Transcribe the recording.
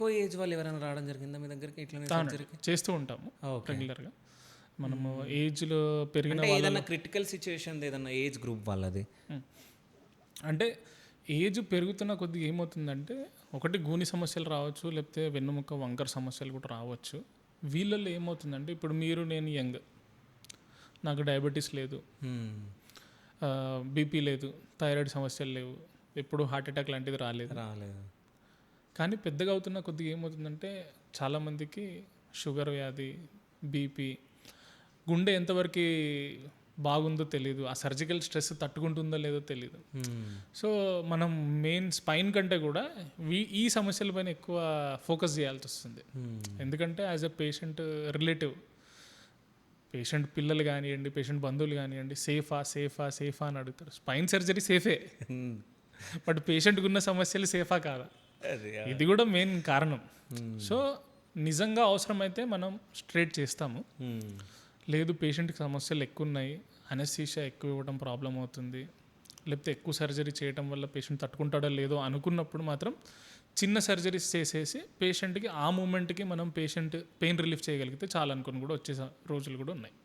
ఎక్కువ ఏజ్ వాళ్ళు ఎవరైనా రావడం జరిగిందా మీ దగ్గరికి ఇట్లనే సర్జరీకి? చేస్తూ ఉంటాము ఓకే. రెగ్యులర్గా. మనము ఏజ్లో పెరిగిన అంటే వాళ్ళ ఏదైనా క్రిటికల్ సిచ్యువేషన్ ఏదన్నా ఏజ్ గ్రూప్ వాళ్ళది? అంటే ఏజ్ పెరుగుతున్న కొద్దిగా ఏమవుతుందంటే ఒకటి గూని సమస్యలు రావచ్చు, లేకపోతే వెన్నుముక్క వంకర సమస్యలు కూడా రావచ్చు. వీళ్ళల్లో ఏమవుతుందంటే ఇప్పుడు మీరు నేను యంగ్, నాకు డయాబెటీస్ లేదు, బీపీ లేదు, థైరాయిడ్ సమస్యలు లేవు, ఎప్పుడు హార్ట్ అటాక్ లాంటిది రాలేదు. కానీ పెద్దగా అవుతున్న కొద్దిగా ఏమవుతుందంటే చాలామందికి షుగర్ వ్యాధి, బీపీ, గుండె ఎంతవరకు బాగుందో తెలియదు, ఆ సర్జికల్ స్ట్రెస్ తట్టుకుంటుందో లేదో తెలియదు. సో మనం మెయిన్ స్పైన్ కంటే కూడా ఈ సమస్యలపైన ఎక్కువ ఫోకస్ చేయాల్సి వస్తుంది. ఎందుకంటే as a patient relative, patient పిల్లలు కానివ్వండి, పేషెంట్ బంధువులు కానివ్వండి, సేఫా అని అడుగుతారు. స్పైన్ సర్జరీ సేఫే, బట్ పేషెంట్కి ఉన్న సమస్యలు సేఫా కాదా, ఇది కూడా మెయిన్ కారణం. సో నిజంగా అవసరమైతే మనం స్ట్రేట్ చేస్తాము. లేదు పేషెంట్కి సమస్యలు ఎక్కువ ఉన్నాయి, అనెస్థీషియా ఎక్కువ ఇవ్వడం ప్రాబ్లం అవుతుంది, లేకపోతే ఎక్కువ సర్జరీ చేయడం వల్ల పేషెంట్ తట్టుకుంటాడో లేదో అనుకున్నప్పుడు మాత్రం చిన్న సర్జరీస్ చేసేసి పేషెంట్కి ఆ మూమెంట్కి మనం పేషెంట్ పెయిన్ రిలీఫ్ చేయగలిగితే చాలా అనుకుని కూడా వచ్చే రోజులు కూడా ఉన్నాయి.